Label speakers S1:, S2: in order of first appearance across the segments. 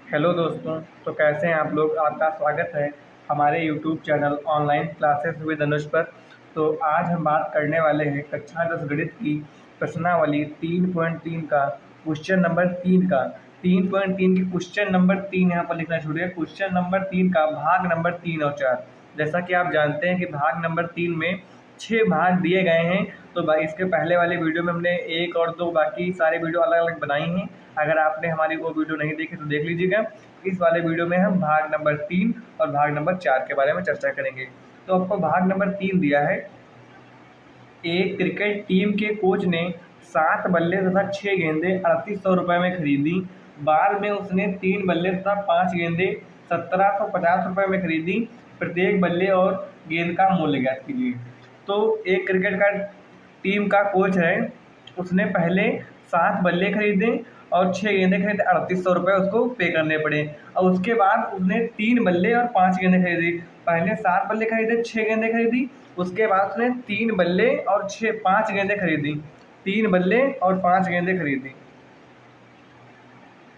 S1: Hello दोस्तों। तो कैसे हैं आप लोग। आपका स्वागत है हमारे YouTube channel online classes with Anuj पर। तो आज हम बात करने वाले हैं कक्षा 10 गणित की प्रश्नावली 3.3 का क्वेश्चन नंबर 3 का। 3.3 की क्वेश्चन नंबर 3 यहाँ पर लिखना शुरू है। क्वेश्चन नंबर 3 का भाग नंबर 3 और 4। जैसा कि आप जानते हैं कि भाग नंबर 3 में 6 भाग दिए गए हैं। तो इसके पहले वाले वीडियो में हमने 1 और 2 बाकी सारे वीडियो अलग अलग बनाई हैं। अगर आपने हमारी वो वीडियो नहीं देखी तो देख लीजिएगा। इस वाले वीडियो में हम भाग नंबर 3 और भाग नंबर 4 के बारे में चर्चा करेंगे। तो आपको भाग नंबर 3 दिया है। एक क्रिकेट टीम के कोच ने 7 बल्ले तथा 6 गेंदें 3800 रुपये में खरीदी। बाद में उसने 3 बल्ले तथा 5 गेंदें 1750 रुपये में खरीदी। प्रत्येक बल्ले और गेंद का मूल्य ज्ञात कीजिए। तो एक क्रिकेट का टीम का कोच है, उसने पहले 7 बल्ले खरीदे और 6 गेंदें खरीदे, 3800 रुपये उसको पे करने पड़े। और उसके बाद उसने 3 बल्ले और 5 गेंदें खरीदी। पहले 7 बल्ले खरीदे, 6 गेंदें खरीदी। उसके बाद उसने 3 बल्ले और 5 गेंदें खरीदी। 3 बल्ले और 5 गेंदें खरीदी।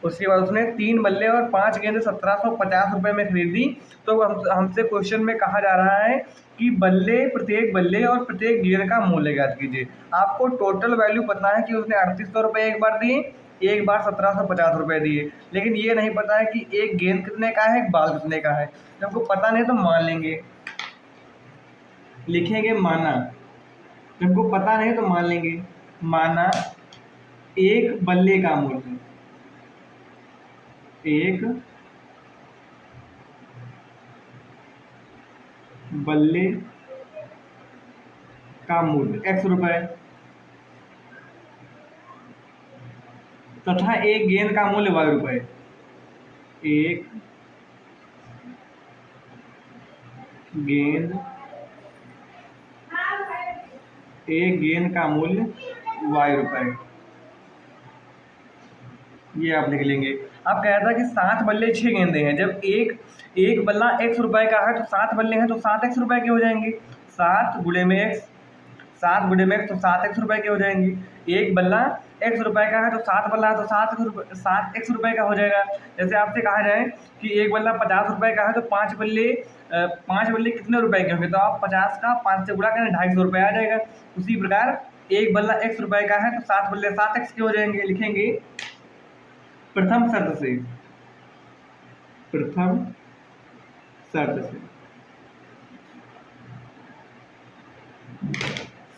S1: उसके बाद उसने 3 बल्ले और 5 गेंदें 1750 रुपये में खरीदी। तो हमसे क्वेश्चन में कहा जा रहा है कि प्रत्येक बल्ले और प्रत्येक गेंद का मूल्य ज्ञात कीजिए। आपको टोटल वैल्यू पता है कि उसने 3800 रुपये एक बार दिए, एक बार 1750 रुपये दिए, लेकिन ये नहीं पता है कि एक गेंद कितने का है, एक बाल कितने का है। जब हमको पता नहीं तो मान लेंगे, लिखेंगे माना। जब हमको पता नहीं तो मान लेंगे माना एक बल्ले का मूल्य, एक बल्ले का मूल्य x रुपए तथा एक गेंद का मूल्य y रुपए। एक गेंद का मूल्य y रुपए, ये आप लिख लेंगे। अब कह रहा था कि 7 बल्ले 6 गेंदे हैं। जब एक बल्ला x रुपए का है तो 7 बल्ले हैं तो 7x रुपए के हो जाएंगे। 7 गुणे में x, 7 गुणे में x तो 7x रुपए के हो जाएंगे। एक बल्ला x रुपए का है तो 7 बल्ला है तो 7x रुपए का हो जाएगा। जैसे आपसे कहा जाए कि एक बल्ला 50 रुपए का है तो 5 बल्ले कितने रुपए के होंगे, तो आप 50 का 5 से गुणा करें, 250 रुपये आ जाएगा। उसी प्रकार एक बल्ला x रुपए का है तो 7 बल्ले 7x के हो जाएंगे। लिखेंगे प्रथम शर्त से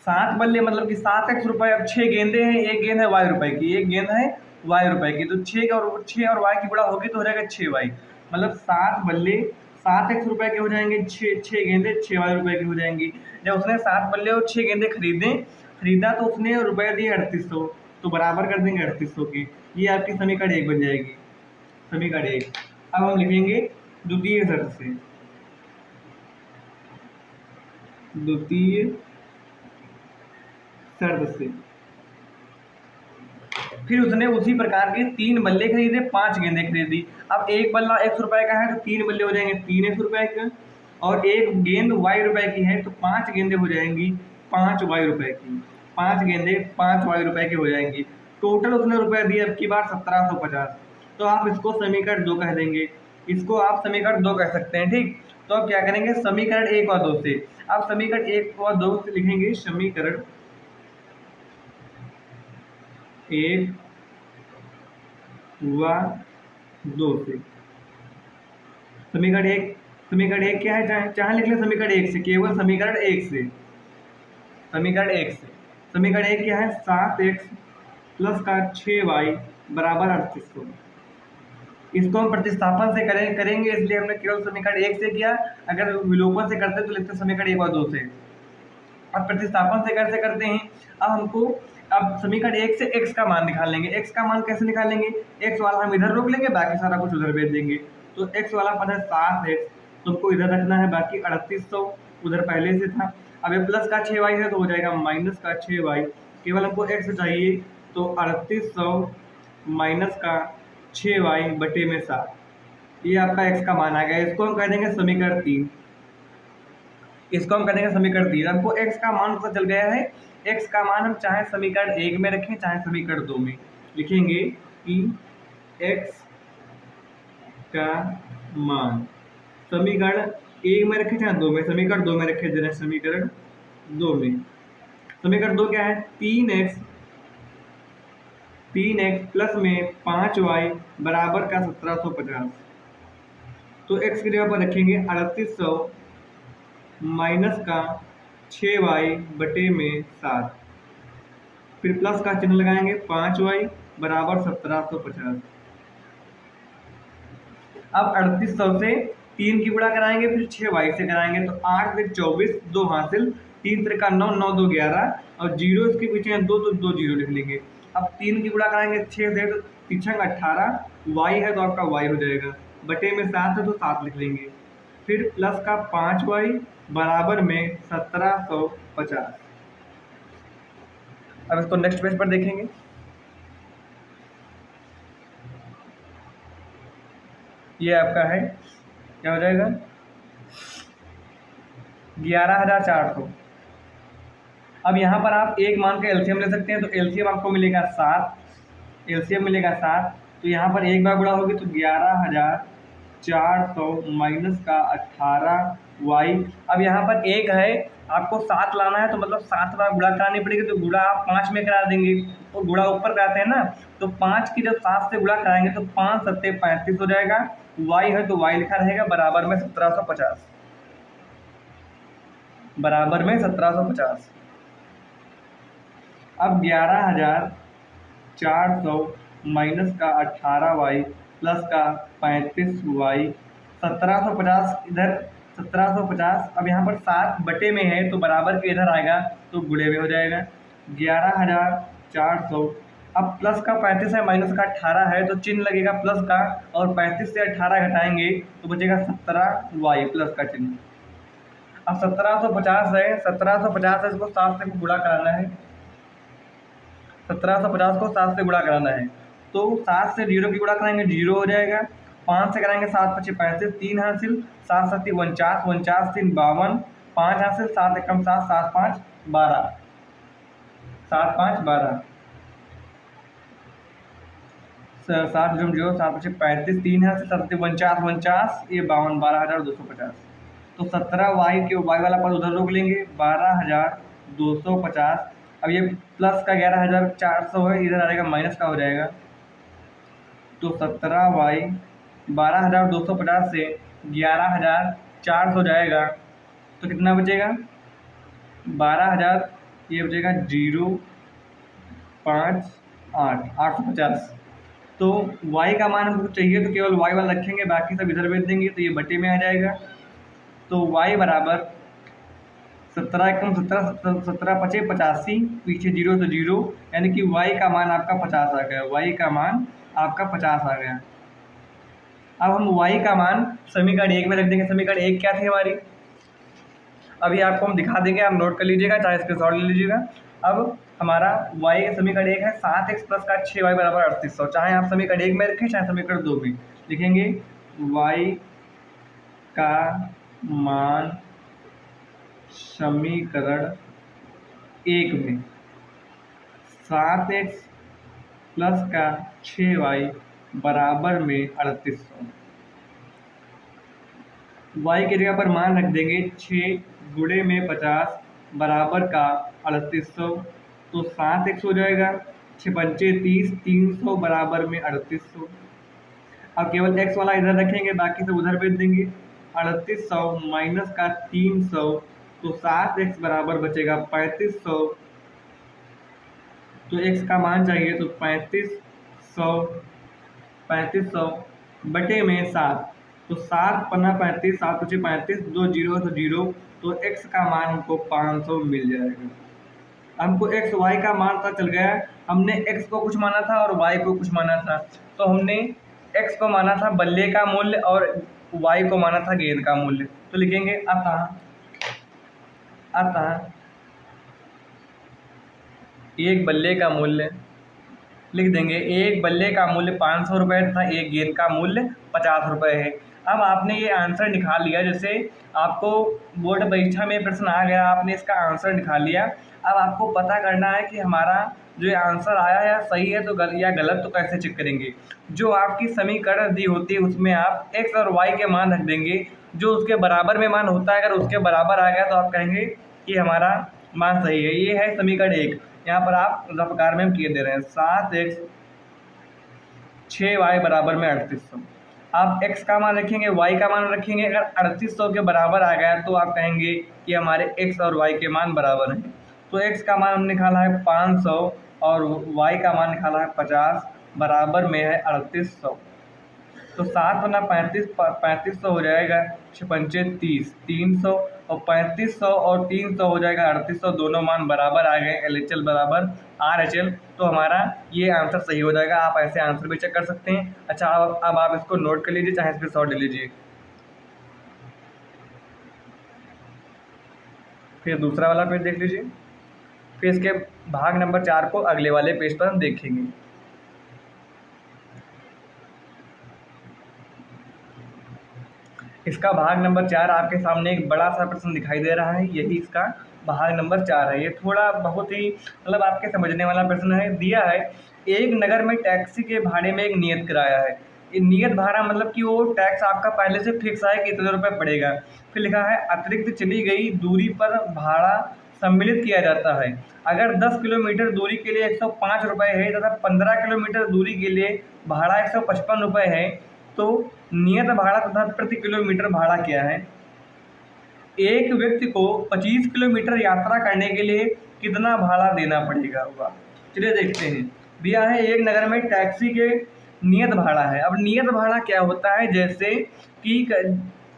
S1: 7 बल्ले मतलब कि 7x रुपये। अब 6 गेंदे हैं, एक गेंद है y रुपए की, एक गेंद है y रुपए की, तो 6 और y की गुणा होगी तो हो जाएगा 6y। मतलब 7 बल्ले 7x रुपए के हो जाएंगे, 6 गेंदे 6y रुपए की हो जाएंगी। जब उसने 7 बल्ले और 6 गेंदे खरीदा तो उसने रुपए दिए 3800, तो बराबर कर देंगे 3800 की। ये आपकी समीकरण 1 बन जाएगी, समीकरण 1। अब हम लिखेंगे द्वितीय शर्त से, द्वितीय शर्त से फिर उसने उसी प्रकार के 3 बल्ले खरीदे, 5 गेंदें खरीदी। अब एक बल्ला x रुपए का है तो 3 बल्ले हो जाएंगे 3x रुपए के, और एक गेंद y रुपए की है तो 5 गेंदें हो जाएंगी 5y रुपए की। 5 गेंदें 5y रुपए की हो जाएंगी। टोटल उसने रुपए दिए अब की बार 1750। तो आप इसको समीकरण 2 कह देंगे, इसको आप समीकरण 2 कह सकते हैं, ठीक। तो अब क्या करेंगे, समीकरण 1 और 2 से। अब समीकरण 1 और 2 से लिखेंगे समीकरण 1 व 2 से। समीकरण 1 क्या है, चाहे लिख लें समीकरण 1 से, केवल समीकरण 1 से। समीकरण 1 से समीकरण 1 क्या है, 7x प्लस का 6y बराबर 3800। इसको हम प्रतिस्थापन से करेंगे, इसलिए हमने केवल समीकरण 1 से किया। अगर विलोपन से करते तो लिखते समीकरण 1 और 2 से। अब प्रतिस्थापन से कैसे करते हैं, अब समीकरण 1 से x का मान निकाल लेंगे। x का मान कैसे निकालेंगे, x वाला हम इधर रोक लेंगे, बाकी सारा कुछ उधर भेज देंगे। तो x वाला पद है 7x, तुमको इधर रखना है, बाकी 3800 उधर पहले से था। अब ये प्लस का 6y है तो हो जाएगा माइनस का 6y। केवल हमको x चाहिए, तो 3800 माइनस का 6y बटे में 7, ये आपका x का मान आ गया। इसको हम कह देंगे समीकरण 3। इसको हम करेंगे समीकरण 3। हमको x का मान पता चल गया है। x का मान हम चाहे समीकरण 1 में रखें चाहे समीकरण 2 में। लिखेंगे कि x का मान समीकरण 1 में रखे चाहे 2 में, समीकरण 2 में रखे दे रहे हैं, समीकरण 2 में। समीकरण 2 क्या है? 3x प्लस में 5y बराबर का 1750। तो x की जगह पर रखेंगे 3800 माइनस का 6y बटे में 7, फिर प्लस का चिन्ह लगाएंगे, 5y बराबर 1750। अब 3800 से 3 की गुणा कराएंगे, फिर 6y से कराएंगे, तो 8 से 24, 2 हासिल, 3 3 का 9, 9 2 11 और जीरो इसके पीछे हैं 2, तो 2 जीरो लिख लेंगे। अब 3 की गुणा कराएंगे 6 से, तो 3 18, y है तो आपका y हो जाएगा, बटे में 7 है तो 7 लिख लेंगे, फिर प्लस का 5y बराबर में 1750। अब इसको नेक्स्ट पेज पर देखेंगे। ये आपका है, क्या हो जाएगा? 11,400। अब यहाँ पर आप एक मान का एलसीएम ले सकते हैं, तो एलसीएम आपको मिलेगा 7, एलसीएम मिलेगा 7, तो यहाँ पर एक बार गुणा होगी तो 11,400 माइनस का 18y। अब यहाँ पर एक है, आपको 7 लाना है, तो मतलब 7 बार गुणा करानी पड़ेगी, तो गुणा आप 5 में करा देंगे, तो गुणा ऊपर कराते हैं ना, तो 5 की जब 7 से गुणा कराएंगे तो 5 7 35 हो जाएगा, y है तो y लिखा रहेगा बराबर में 1750, बराबर में 1750। अब 11,400 माइनस का 18y प्लस का 35y, 1750 इधर 1750। अब यहाँ पर 7 बटे में है तो बराबर के इधर आएगा तो गुणे में हो जाएगा 11,400। अब प्लस का 35 है, माइनस का 18 है, तो चिन्ह लगेगा प्लस का, और 35 से 18 घटाएंगे तो बचेगा 17y प्लस का चिन्ह। अब 1750 है, 1750 है, इसको 7 से गुणा कराना है, 1750 को 7 से गुणा कराना है, तो 7 से 0 की गुणा कराएंगे, 0 हो जाएगा, 5 से कराएंगे 7 5 35, 3 हासिल, 7 7 49, 49 3 52, 5 हासिल, 7 1 7, 7 5 12, 7 5 12, 7 0 7 5 35, 3 हासिल, 7 49 49, ये 52, 12,250। तो 17y के y वाला पद उधर रोक लेंगे, 12,250। अब ये प्लस का 11,400 है, इधर आएगा माइनस का हो जाएगा, तो 17y 12,250 से 11,400 जाएगा, तो कितना बचेगा? 12,000, ये बचेगा 058,850। तो y का मान हमको चाहिए, तो केवल y वाला रखेंगे, बाकी सब इधर भेज देंगे, तो ये बटे में आ जाएगा। तो y बराबर 17 एकम 17, 17 5 85, पीछे 0 तो 0, यानी कि y का मान आपका 50 आ गया, y का मान आपका 50 आ गया। अब हम y का मान समीकरण 1 में रख देंगे। समीकरण 1 क्या थी हमारी? अभी आपको हम दिखा देंगे, आप नोट कर लीजिएगा, चाहे स्क्रीनशॉट ले लीजिएगा। अब हमारा y समीकरण 1 है, 7x प्लस का 6y बराबर 3800। चाहे आप समीकरण 1 में रखें, चाहे समीकरण 2 में लिखेंगे। y का मान समीकरण 1 में 7x प्लस का 6y बराबर में 3800। y की जगह पर मान रख देंगे 6 गुणे में 50 बराबर का 3800, तो 7x हो जाएगा, 6 पंचे 30, 300 बराबर में 3800। अब केवल x वाला इधर रखेंगे, बाकी सब उधर भेज देंगे। 3800 माइनस का 300, तो 7x बराबर बचेगा 3500। तो x का मान चाहिए, तो 3500 बटे में 7, तो 7 पन्ना 35, 7 पचे 35, 2 जीरो तो 0, तो x का मान हमको 500 मिल जाएगा। हमको x y का मान पता चल गया। हमने x को कुछ माना था और y को कुछ माना था, तो हमने x को माना था बल्ले का मूल्य और y को माना था गेंद का मूल्य। तो लिखेंगे अतः एक बल्ले का मूल्य, लिख देंगे एक बल्ले का मूल्य 500 रुपये तथा एक गेंद का मूल्य 50 रुपये है। अब आपने ये आंसर निकाल लिया, जैसे आपको बोर्ड परीक्षा में प्रश्न आ गया, आपने इसका आंसर निकाल लिया। अब आपको पता करना है कि हमारा जो ये आंसर आया है सही है तो या गलत, तो कैसे चेक करेंगे? जो आपकी समीकरण दी होती है उसमें आप x और y के मान रख देंगे, जो उसके बराबर में मान होता है, अगर उसके बराबर आ गया तो आप कहेंगे कि हमारा मान सही है। ये है समीकरण 1। यहाँ पर आप रफकार में हम किए दे रहे हैं 7x 6y बराबर में 3800। आप x का मान रखेंगे, y का मान रखेंगे, अगर 3800 के बराबर आ गया तो आप कहेंगे कि हमारे x और y के मान बराबर हैं। तो x का मान हमने निकाला है 500 और y का मान निकाला है 50, बराबर में है 3800। तो 7 बना 35, 3500 हो जाएगा, 6 30, 300 और 3500 और 300 हो जाएगा 3800, दोनों मान बराबर आ गए, LHL बराबर RHL। तो हमारा ये आंसर सही हो जाएगा। आप ऐसे आंसर भी चेक कर सकते हैं। अच्छा, अब आप इसको नोट कर लीजिए, चाहे स्क्रीनशॉट ले लीजिए। फिर दूसरा वाला पेज देख लीजिए। फिर इसके भाग नंबर 4 को अगले वाले पेज पर हम देखेंगे। इसका भाग नंबर 4 आपके सामने एक बड़ा सा प्रश्न दिखाई दे रहा है, यही इसका भाग नंबर 4 है। ये थोड़ा बहुत ही मतलब आपके समझने वाला प्रश्न है। दिया है एक नगर में टैक्सी के भाड़े में एक नियत किराया है। ये नियत भाड़ा मतलब कि वो टैक्स आपका पहले से फिक्स है कि इतने रुपये पड़ेगा। फिर लिखा है अतिरिक्त चली गई दूरी पर भाड़ा सम्मिलित किया जाता है। अगर 10 किलोमीटर दूरी के लिए 105 रुपये है तथा 15 किलोमीटर दूरी के लिए भाड़ा 155 रुपये है, तो नियत भाड़ा तथा प्रति किलोमीटर भाड़ा क्या है? एक व्यक्ति को 25 किलोमीटर यात्रा करने के लिए कितना भाड़ा देना पड़ेगा होगा? चलिए देखते हैं। दिया है एक नगर में टैक्सी के नियत भाड़ा है। अब नियत भाड़ा क्या होता है? जैसे कि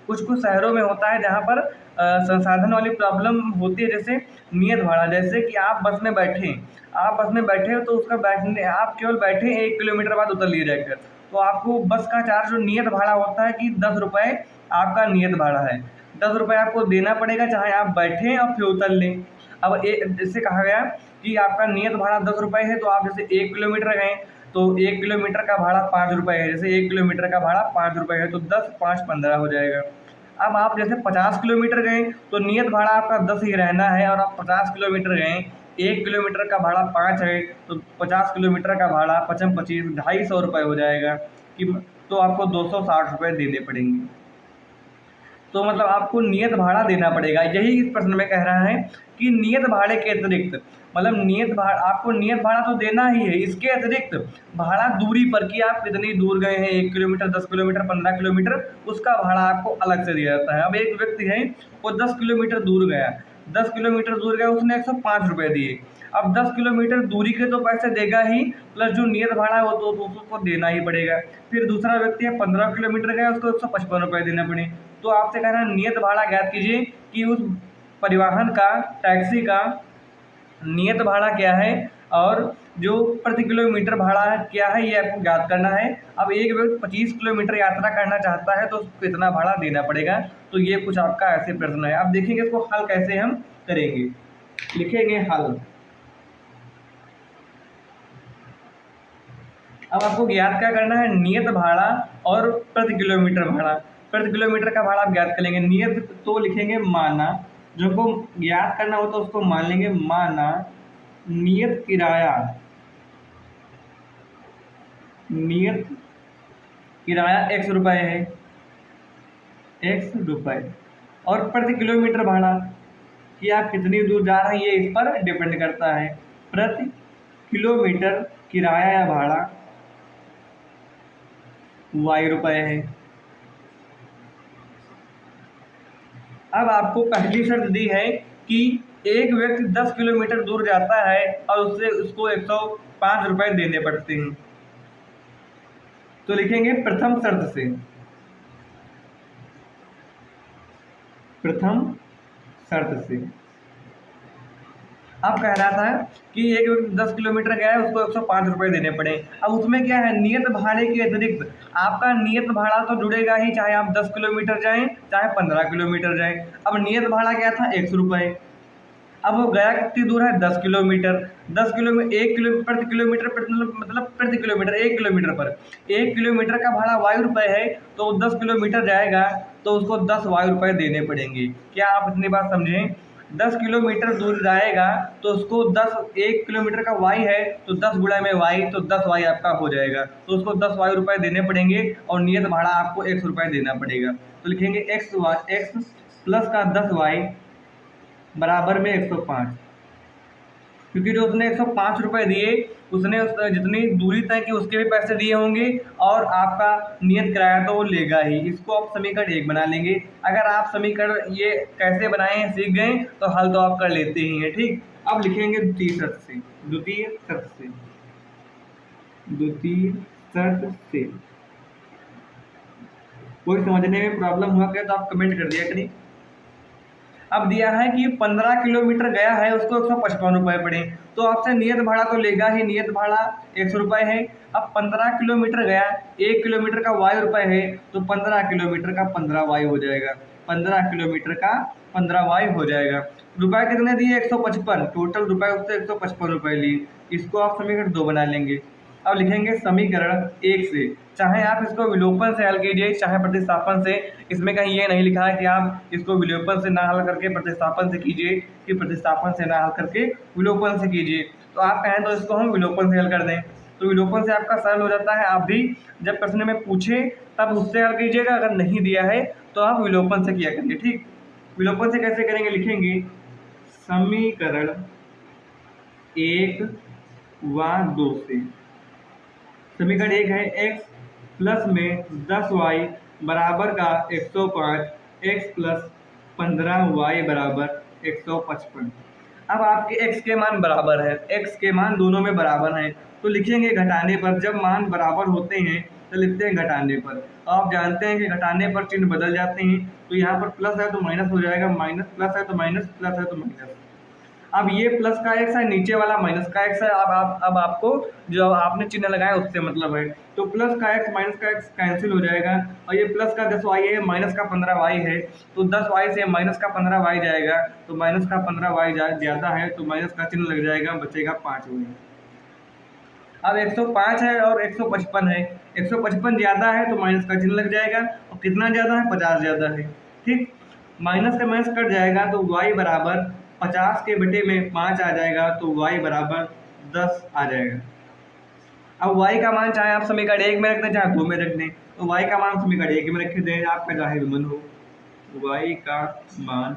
S1: कुछ शहरों में होता है जहाँ पर संसाधन वाली प्रॉब्लम होती है। जैसे नियत भाड़ा, जैसे कि आप बस में बैठे हो तो उसका बैठने आप केवल बैठे 1 किलोमीटर बाद उतर लिए जाकर, तो आपको बस का चार्ज जो नियत भाड़ा होता है कि 10 रुपये आपका नियत भाड़ा है। 10 रुपये आपको देना पड़ेगा चाहे आप बैठें और फिर उतर लें। अब जैसे कहा गया कि आपका नियत भाड़ा 10 रुपये है, तो आप जैसे 1 किलोमीटर गए तो 1 किलोमीटर का भाड़ा 5 रुपये है। जैसे 1 किलोमीटर का भाड़ा 5 रुपये है तो 10 5 15 हो जाएगा। अब आप जैसे 50 किलोमीटर गए तो नियत भाड़ा आपका 10 ही रहना है, और आप 50 किलोमीटर गए, 1 किलोमीटर का भाड़ा 5 है तो 50 किलोमीटर का भाड़ा 55 25 250 रुपये हो जाएगा कि तो आपको 260 रुपये देने पड़ेंगे। तो मतलब आपको नियत भाड़ा देना पड़ेगा। यही इस प्रश्न में कह रहा है कि नियत भाड़े के अतिरिक्त, मतलब नियत भाड़ा आपको नियत भाड़ा तो देना ही है, इसके अतिरिक्त भाड़ा दूरी पर कि आप कितनी दूर गए हैं, 1 किलोमीटर 10 किलोमीटर 15 किलोमीटर, उसका भाड़ा आपको अलग से दिया जाता है। अब एक व्यक्ति है वो 10 किलोमीटर दूर गया, 10 किलोमीटर दूर गया, उसने 105 रुपये दिए। अब 10 किलोमीटर दूरी के तो पैसे देगा ही, प्लस जो नियत भाड़ा है वो तो उसको देना ही पड़ेगा। फिर दूसरा व्यक्ति है 15 किलोमीटर गया, उसको 155 रुपये देना पड़े। तो आपसे कह रहा है नियत भाड़ा ज्ञात कीजिए कि उस परिवहन का, टैक्सी का नियत भाड़ा क्या है और जो प्रति किलोमीटर भाड़ा क्या है, ये आपको ज्ञात करना है। अब एक व्यक्ति 25 किलोमीटर यात्रा करना चाहता है तो उसको कितना भाड़ा देना पड़ेगा? तो ये कुछ आपका ऐसे प्रश्न है। अब देखेंगे इसको हल कैसे हम करेंगे। लिखेंगे हल। अब आपको ज्ञात क्या करना है? नियत भाड़ा और प्रति किलोमीटर भाड़ा। प्रति किलोमीटर का भाड़ा आप ज्ञात कर लेंगे। नियत तो लिखेंगे माना, जो को ज्ञात करना हो तो उसको मान लेंगे माना नियत किराया, नियत किराया x रुपये है, x रुपये, और प्रति किलोमीटर भाड़ा कि आप कितनी दूर जा रहे हैं ये इस पर डिपेंड करता है। प्रति किलोमीटर किराया या भाड़ा y रुपये है। अब आपको पहली शर्त दी है कि एक व्यक्ति 10 किलोमीटर दूर जाता है और उसको 105 रुपये देने पड़ते हैं। तो लिखेंगे प्रथम शर्त से, प्रथम शर्त से। अब कह रहा था कि एक व्यक्ति 10 किलोमीटर गया है, उसको 105 रुपये देने पड़े। अब उसमें क्या है? नियत भाड़े के अतिरिक्त आपका नियत भाड़ा तो जुड़ेगा ही, चाहे आप 10 किलोमीटर जाएं चाहे 15 किलोमीटर जाएं। अब नियत भाड़ा क्या था? 100 रुपये। अब वो गया कितनी दूर है? 10 किलोमीटर। 10 किलोमीटर 1 किलो प्रति किलोमीटर मतलब प्रति किलोमीटर 1 किलोमीटर पर 1 किलोमीटर का भाड़ा y रुपये है, तो 10 किलोमीटर जाएगा तो उसको 10 y रुपये देने पड़ेंगे। क्या आप इतनी बात समझें? 10 किलोमीटर दूर जाएगा तो उसको 1 किलोमीटर का वाई है तो 10 गुणा में वाई, तो 10 वाई आपका हो जाएगा। तो उसको 10 वाई रुपये देने पड़ेंगे और नियत भाड़ा आपको 100 रुपये देना पड़ेगा। तो लिखेंगे एक्स प्लस का 10 वाई बराबर में 105, क्योंकि जो उसने 105 रुपये दिए उसने जितनी दूरी तय की उसके भी पैसे दिए होंगे और आपका नियत किराया तो वो लेगा ही। इसको आप समीकरण 1 बना लेंगे। अगर आप समीकरण ये कैसे बनाए हैं सीख गए तो हल तो आप कर लेते ही हैं, ठीक। अब लिखेंगे द्वितीय शर्त से कोई समझने में प्रॉब्लम हुआ क्या तो आप कमेंट कर दिया करिए। अब दिया है कि 15 किलोमीटर गया है उसको 155 रुपये पड़े, तो आपसे नियत भाड़ा तो लेगा ही, नियत भाड़ा 100 रुपये है। अब 15 किलोमीटर गया, 1 किलोमीटर का वाई रुपये है तो 15 किलोमीटर का 15 वाई हो जाएगा, 15 किलोमीटर का 15 वाई हो जाएगा। रुपये कितने दिए 155, टोटल रुपये उससे 155 रुपये लिए। इसको आप समीकरण 2 बना लेंगे। अब लिखेंगे समीकरण 1 से, चाहे आप इसको विलोपन से हल कीजिए चाहे प्रतिस्थापन से, इसमें कहीं ये नहीं लिखा है कि आप इसको विलोपन से ना हल करके प्रतिस्थापन से कीजिए कि प्रतिस्थापन से ना हल करके विलोपन से कीजिए। तो आप कहें तो इसको हम विलोपन से हल कर दें, तो विलोपन से आपका सरल हो जाता है। आप भी जब प्रश्न में पूछे तब उससे हल कीजिएगा, अगर नहीं दिया है तो आप विलोपन से किया करिए, ठीक। विलोपन से कैसे करेंगे, लिखेंगे समीकरण 1 व 2 से। समीकरण 1 है x प्लस में 10 वाई बराबर का 105, x प्लस 15 वाई बराबर 155। अब आपके x के मान बराबर है, x के मान दोनों में बराबर हैं तो लिखेंगे घटाने पर। जब मान बराबर होते हैं तो लिखते हैं घटाने पर। आप जानते हैं कि घटाने पर चिन्ह बदल जाते हैं, तो यहाँ पर प्लस है तो माइनस हो जाएगा, माइनस प्लस है तो माइनस, प्लस है तो माइनस। अब ये प्लस का एक्स है, नीचे वाला माइनस का एक्स है। अब आपको जो आपने चिन्ह लगाया उससे मतलब है, तो प्लस का एक्स माइनस का एक्स कैंसिल हो जाएगा और ये प्लस का 10 वाई है माइनस का 15 वाई है, तो 10 वाई से माइनस का 15 वाई जाएगा, तो माइनस का 15 वाई ज़्यादा है तो माइनस का चिन्ह लग जाएगा, बचेगा 5 वाई। अब 105 है और 155 है, 155 ज़्यादा है तो माइनस का चिन्ह लग जाएगा, और कितना ज़्यादा है 50 ज़्यादा है, ठीक। माइनस का माइनस कट जाएगा तो y बराबर 50 के बटे में 5 आ जाएगा, तो y बराबर 10 आ जाएगा। अब y का मान चाहे आप समीकरण 1 में रख दें चाहे 2 में रख दें, तो y का मान समीकरण 1 में रख दें, आपका चाहे भी मन हो। y का मान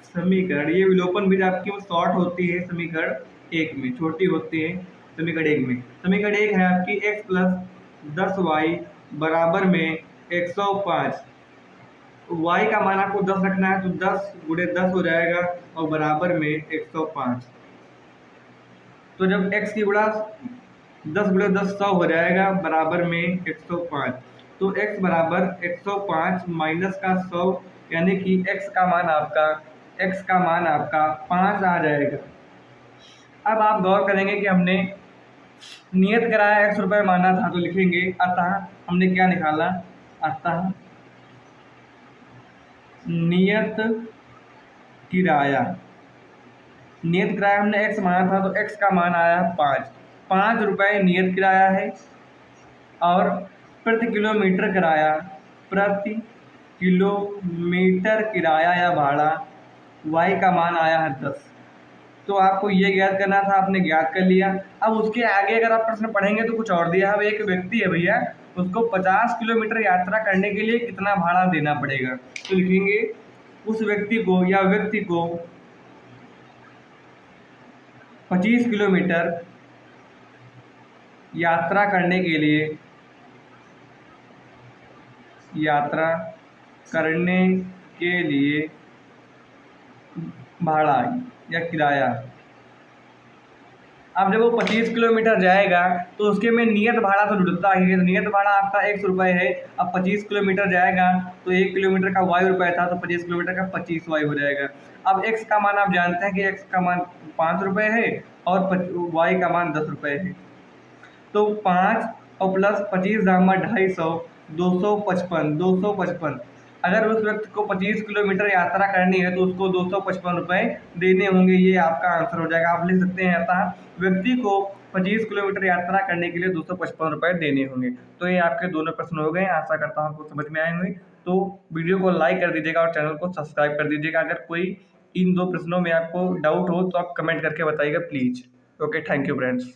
S1: समीकरण, ये विलोपन भी आपकी शॉर्ट होती है समीकरण 1 में, छोटी होती है समीकरण 1 में। समीकरण 1 है आपकी x प्लस 10 वाई बराबर में 105। y का मान आपको 10 रखना है तो 10 गुणे 10 हो जाएगा और बराबर में 105। तो जब x की गुणा 10 गुणे 10 100 हो जाएगा बराबर में 105, तो x बराबर 105 माइनस का 100, यानी कि x का मान आपका 5 आ जाएगा। अब आप गौर करेंगे कि हमने नियत किराया 100 रुपये माना था, तो लिखेंगे अतः हमने क्या निकाला, अतः नियत किराया हमने x माना था तो x का मान आया 5 रुपये नियत किराया है, और प्रति किलोमीटर किराया या भाड़ा y का मान आया है 10। तो आपको ये ज्ञात करना था, आपने ज्ञात कर लिया। अब उसके आगे अगर आप प्रश्न पढ़ेंगे तो कुछ और दिया है। अब एक व्यक्ति है भैया, उसको 50 किलोमीटर यात्रा करने के लिए कितना भाड़ा देना पड़ेगा, तो लिखेंगे उस व्यक्ति को 25 किलोमीटर यात्रा करने के लिए भाड़ा या किराया। अब जब वो 25 किलोमीटर जाएगा तो उसके में नियत भाड़ा तो जुड़ता ही है, तो नियत भाड़ा आपका 100 रुपये है। अब 25 किलोमीटर जाएगा तो 1 किलोमीटर का वाई रुपये था, तो 25 किलोमीटर का 25 वाई हो जाएगा। अब x का मान आप जानते हैं कि x का मान 5 रुपये है और y का मान 10 रुपये है, तो 5 और प्लस 25 दामा 250, 255। अगर उस व्यक्ति को 25 किलोमीटर यात्रा करनी है तो उसको 255 रुपये देने होंगे, ये आपका आंसर हो जाएगा। आप लिख सकते हैं अतः व्यक्ति को 25 किलोमीटर यात्रा करने के लिए 255 रुपये देने होंगे। तो ये आपके दोनों प्रश्न हो गए, आशा करता हूँ आपको समझ में आए होंगे। तो वीडियो को लाइक कर दीजिएगा और चैनल को सब्सक्राइब कर दीजिएगा। अगर कोई इन 2 प्रश्नों में आपको डाउट हो तो आप कमेंट करके बताइएगा please. Okay, thank you friends.